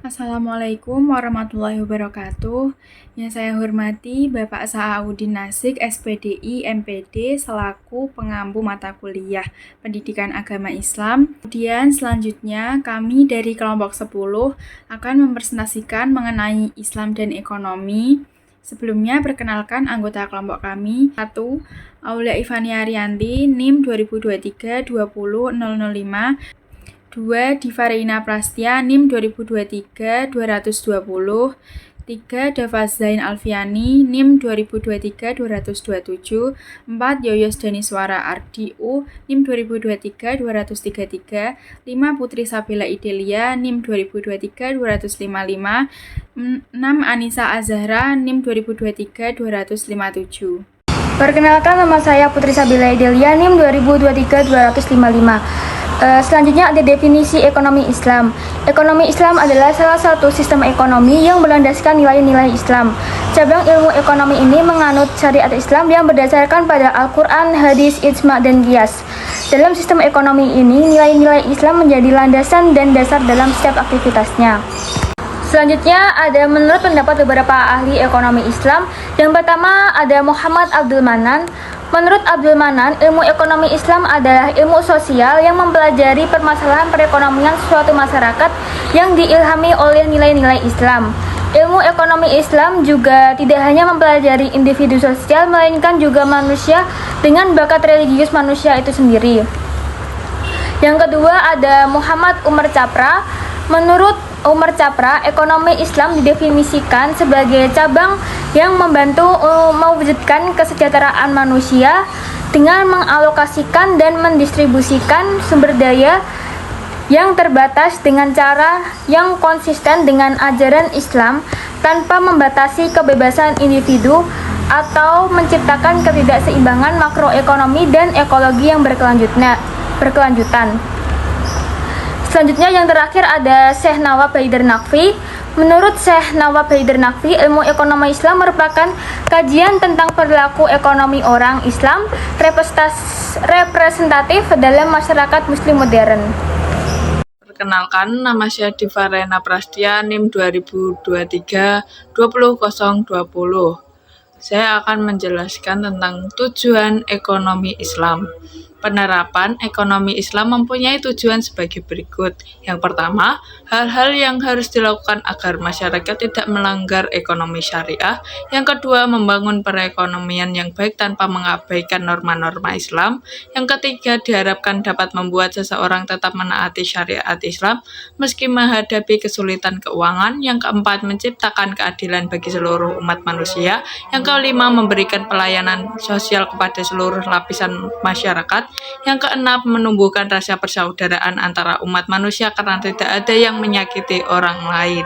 Assalamualaikum warahmatullahi wabarakatuh. Yang saya hormati Bapak Sa'audin Nasik, SPDI, MPD, selaku pengampu mata kuliah Pendidikan Agama Islam. Kemudian selanjutnya kami dari kelompok 10 akan mempresentasikan mengenai Islam dan ekonomi. Sebelumnya perkenalkan anggota kelompok kami. 1. Aulia Ivania Arianti, NIM 2023 20005. 2. Diva Reina Prastia, NIM 2023 220. 3. Dava Zain Alfiani, NIM 2023 227. 4. Yoyos Daniswara Ardiu, NIM 2023 233. 5. Putri Sabila Idelia, NIM 2023 255. 6. Anissa Azahra, NIM 2023 257. Perkenalkan, nama saya Putri Sabila Idelia, NIM 2023 255. Selanjutnya ada definisi ekonomi Islam. Ekonomi Islam adalah salah satu sistem ekonomi yang berlandaskan nilai-nilai Islam. Cabang ilmu ekonomi ini menganut syariat Islam yang berdasarkan pada Al-Quran, hadis, ijma, dan qiyas. Dalam sistem ekonomi ini, nilai-nilai Islam menjadi landasan dan dasar dalam setiap aktivitasnya. Selanjutnya ada menurut pendapat beberapa ahli ekonomi Islam. Yang pertama ada Muhammad Abdul Manan. Menurut Abdul Manan, ilmu ekonomi Islam adalah ilmu sosial yang mempelajari permasalahan perekonomian suatu masyarakat yang diilhami oleh nilai-nilai Islam. Ilmu ekonomi Islam juga tidak hanya mempelajari individu sosial, melainkan juga manusia dengan bakat religius manusia itu sendiri. Yang kedua ada Muhammad Umar Capra. Menurut Umar Capra, ekonomi Islam didefinisikan sebagai cabang yang membantu mewujudkan kesejahteraan manusia dengan mengalokasikan dan mendistribusikan sumber daya yang terbatas dengan cara yang konsisten dengan ajaran Islam tanpa membatasi kebebasan individu atau menciptakan ketidakseimbangan makroekonomi dan ekologi yang berkelanjutan. Selanjutnya yang terakhir ada Syekh Nawab Haidar Naqfi. Menurut Syekh Nawab Haidar Naqfi, ilmu ekonomi Islam merupakan kajian tentang perilaku ekonomi orang Islam representatif dalam masyarakat muslim modern. Perkenalkan, nama saya Diva Reina Prastia, NIM 2023 20020. Saya akan menjelaskan tentang tujuan ekonomi Islam. Penerapan ekonomi Islam mempunyai tujuan sebagai berikut. Yang pertama, hal-hal yang harus dilakukan agar masyarakat tidak melanggar ekonomi syariah. Yang kedua, membangun perekonomian yang baik tanpa mengabaikan norma-norma Islam. Yang ketiga, diharapkan dapat membuat seseorang tetap menaati syariat Islam meski menghadapi kesulitan keuangan. Yang keempat, menciptakan keadilan bagi seluruh umat manusia. Yang kelima, memberikan pelayanan sosial kepada seluruh lapisan masyarakat. Yang keenam, menumbuhkan rasa persaudaraan antara umat manusia karena tidak ada yang menyakiti orang lain.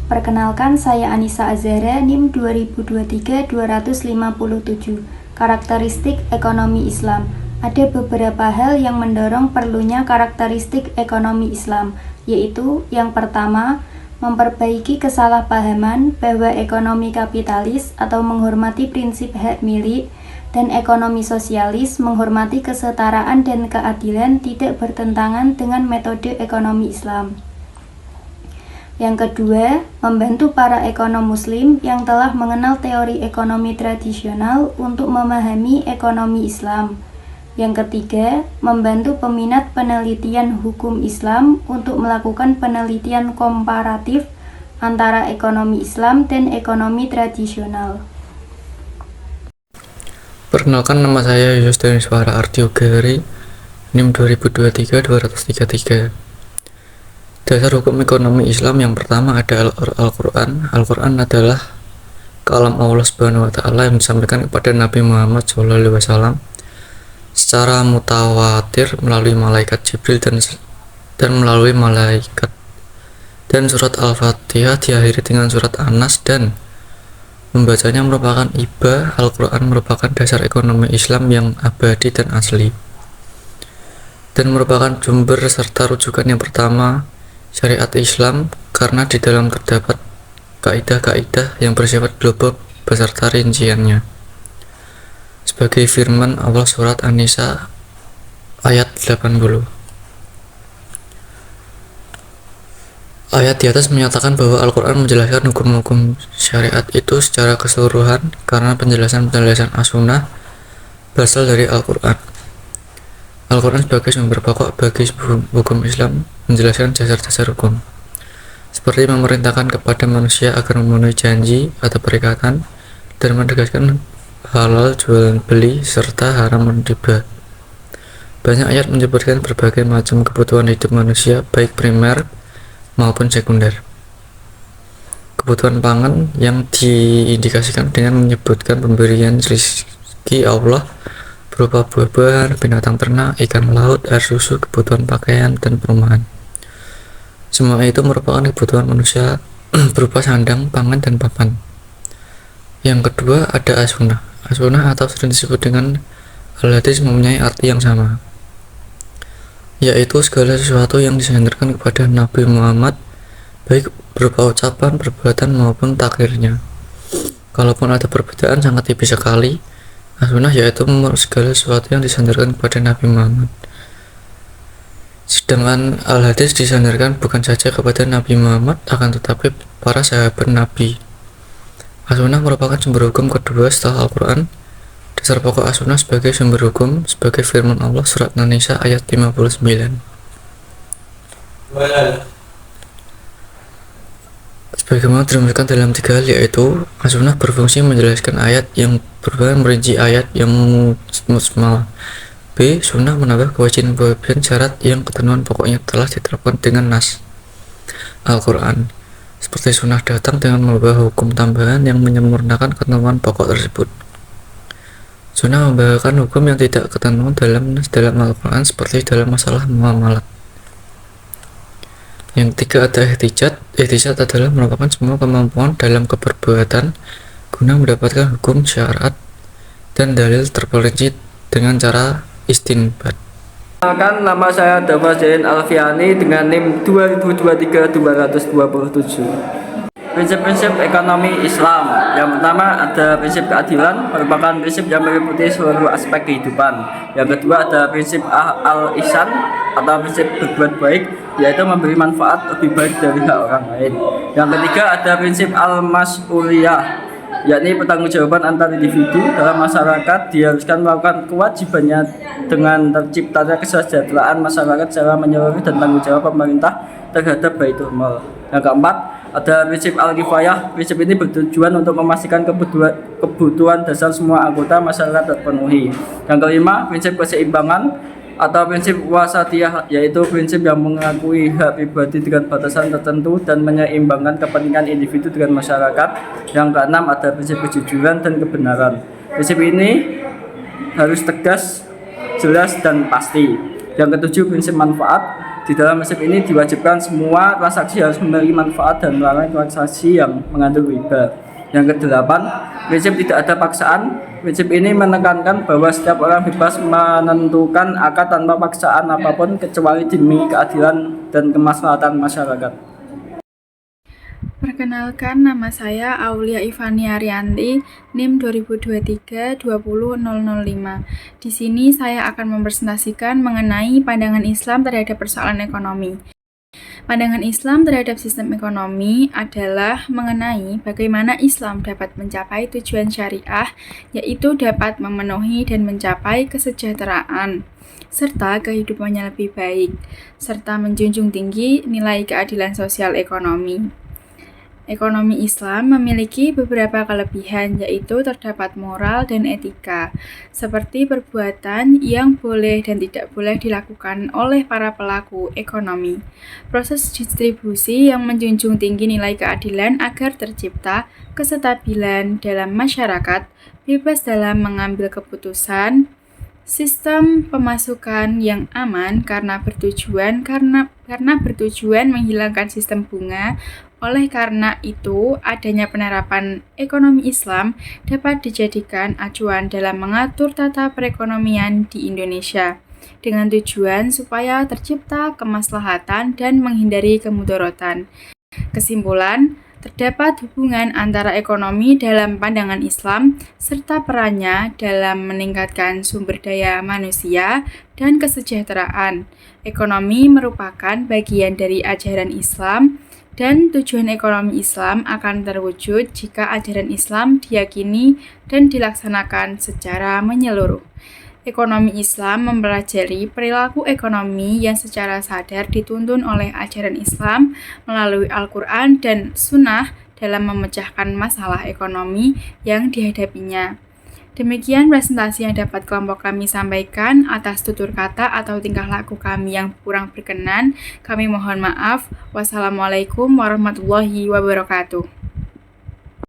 Perkenalkan, saya Anissa Azahra, NIM 2023 257. Karakteristik ekonomi Islam. Ada beberapa hal yang mendorong perlunya karakteristik ekonomi Islam, yaitu yang pertama, memperbaiki kesalahpahaman bahwa ekonomi kapitalis atau menghormati prinsip hak milik dan ekonomi sosialis menghormati kesetaraan dan keadilan tidak bertentangan dengan metode ekonomi Islam. Yang kedua, membantu para ekonom muslim yang telah mengenal teori ekonomi tradisional untuk memahami ekonomi Islam. Yang ketiga, membantu peminat penelitian hukum Islam untuk melakukan penelitian komparatif antara ekonomi Islam dan ekonomi tradisional. Perkenalkan, nama saya Yoyos Daniswara Ardiu, NIM 2023 233. Dasar hukum ekonomi Islam yang pertama ada Al-Quran. Al-Quran adalah kalam Allah Subhanahu wa Ta'ala yang disampaikan kepada Nabi Muhammad SAW secara mutawatir melalui malaikat Jibril dan melalui malaikat. Dan surat Al-Fatihah diakhiri dengan surat An-Nas dan membacanya merupakan ibah. Al-Quran merupakan dasar ekonomi Islam yang abadi dan asli dan merupakan sumber serta rujukan yang pertama syariat Islam karena di dalam terdapat kaidah-kaidah yang bersifat global beserta rinciannya sebagai firman Allah surat An-Nisa ayat 80. Ayat di atas menyatakan bahwa Al-Quran menjelaskan hukum-hukum syariat itu secara keseluruhan karena penjelasan-penjelasan as-sunnah berasal dari Al-Quran. Al-Quran sebagai sumber pokok bagi hukum Islam menjelaskan dasar-dasar hukum, seperti memerintahkan kepada manusia agar memenuhi janji atau perikatan dan menegaskan halal jual beli serta haram riba. Banyak ayat menyebutkan berbagai macam kebutuhan hidup manusia, baik primer maupun sekunder. Kebutuhan pangan yang diindikasikan dengan menyebutkan pemberian rezeki Allah berupa buah-buahan, binatang ternak, ikan laut, air susu, kebutuhan pakaian, dan perumahan. Semua itu merupakan kebutuhan manusia berupa sandang, pangan, dan papan. Yang kedua ada as-sunnah. As-sunnah atau sering disebut dengan al-hadis mempunyai arti yang sama, yaitu segala sesuatu yang disandarkan kepada Nabi Muhammad, baik berupa ucapan, perbuatan maupun takrirnya. Kalaupun ada perbedaan sangat tipis sekali, as-sunnah yaitu segala sesuatu yang disandarkan kepada Nabi Muhammad. Sedangkan al-hadis disandarkan bukan saja kepada Nabi Muhammad, akan tetapi para sahabat Nabi. As-sunnah merupakan sumber hukum kedua setelah Al-Quran. Dasar pokok as-sunnah sebagai sumber hukum sebagai firman Allah surat An-Nisa ayat 59. Sebagaimana dirumuskan dalam 3 hal, yaitu as-sunnah berfungsi menjelaskan ayat yang berupa merinci ayat yang mujmal. B. Sunnah menambah kewajiban syarat yang ketentuan pokoknya telah diterapkan dengan nas Al-Quran, seperti sunnah datang dengan membawa hukum tambahan yang menyempurnakan ketentuan pokok tersebut. Sunnah membawakan hukum yang tidak ketentuan dalam Al-Quran, seperti dalam masalah muamalat. Yang ketiga ada ihtijat. Ihtijat adalah merupakan semua kemampuan dalam keperbuatan guna mendapatkan hukum syarat dan dalil terperinci dengan cara istinbat. Perkenalkan, nama saya Dafa Zain Alfiani dengan NIM 2023-227. Prinsip-prinsip ekonomi Islam. Yang pertama ada prinsip keadilan, merupakan prinsip yang meliputi seluruh aspek kehidupan. Yang kedua ada prinsip al-ihsan atau prinsip berbuat baik, yaitu memberi manfaat lebih baik dari hak orang lain. Yang ketiga ada prinsip al-mas'uliyah, yakni pertanggungjawaban antar individu dalam masyarakat diharuskan melakukan kewajibannya dengan terciptanya kesejahteraan masyarakat secara menyeluruh dan tanggung jawab pemerintah terhadap baitul mal. Yang keempat ada prinsip al-kifayah. Prinsip ini bertujuan untuk memastikan kebutuhan dasar semua anggota masyarakat terpenuhi. Yang kelima, prinsip keseimbangan atau prinsip wasatiyah, yaitu prinsip yang mengakui hak pribadi dengan batasan tertentu dan menyeimbangkan kepentingan individu dengan masyarakat. Yang keenam ada prinsip kejujuran dan kebenaran. Prinsip ini harus tegas, jelas, dan pasti. Yang ketujuh prinsip manfaat. Di dalam prinsip ini diwajibkan semua transaksi harus memberi manfaat dan melarang transaksi yang mengandung riba. Yang kedelapan, prinsip tidak ada paksaan. Prinsip ini menekankan bahwa setiap orang bebas menentukan akad tanpa paksaan apapun kecuali demi keadilan dan kemaslahatan masyarakat. Perkenalkan, nama saya Aulia Ivani Arianti, NIM 2023-20005. Di sini saya akan mempresentasikan mengenai pandangan Islam terhadap persoalan ekonomi. Pandangan Islam terhadap sistem ekonomi adalah mengenai bagaimana Islam dapat mencapai tujuan syariah, yaitu dapat memenuhi dan mencapai kesejahteraan, serta kehidupannya lebih baik, serta menjunjung tinggi nilai keadilan sosial ekonomi. Ekonomi Islam memiliki beberapa kelebihan, yaitu terdapat moral dan etika, seperti perbuatan yang boleh dan tidak boleh dilakukan oleh para pelaku ekonomi. Proses distribusi yang menjunjung tinggi nilai keadilan agar tercipta kestabilan dalam masyarakat, bebas dalam mengambil keputusan, sistem pemasukan yang aman karena bertujuan menghilangkan sistem bunga. Oleh karena itu, adanya penerapan ekonomi Islam dapat dijadikan acuan dalam mengatur tata perekonomian di Indonesia dengan tujuan supaya tercipta kemaslahatan dan menghindari kemudaratan. Kesimpulan, terdapat hubungan antara ekonomi dalam pandangan Islam serta perannya dalam meningkatkan sumber daya manusia dan kesejahteraan. Ekonomi merupakan bagian dari ajaran Islam Dan tujuan ekonomi Islam akan terwujud jika ajaran Islam diyakini dan dilaksanakan secara menyeluruh. Ekonomi Islam mempelajari perilaku ekonomi yang secara sadar dituntun oleh ajaran Islam melalui Al-Quran dan Sunnah dalam memecahkan masalah ekonomi yang dihadapinya. Demikian presentasi yang dapat kelompok kami sampaikan. Atas tutur kata atau tingkah laku kami yang kurang berkenan, kami mohon maaf. Wassalamualaikum warahmatullahi wabarakatuh.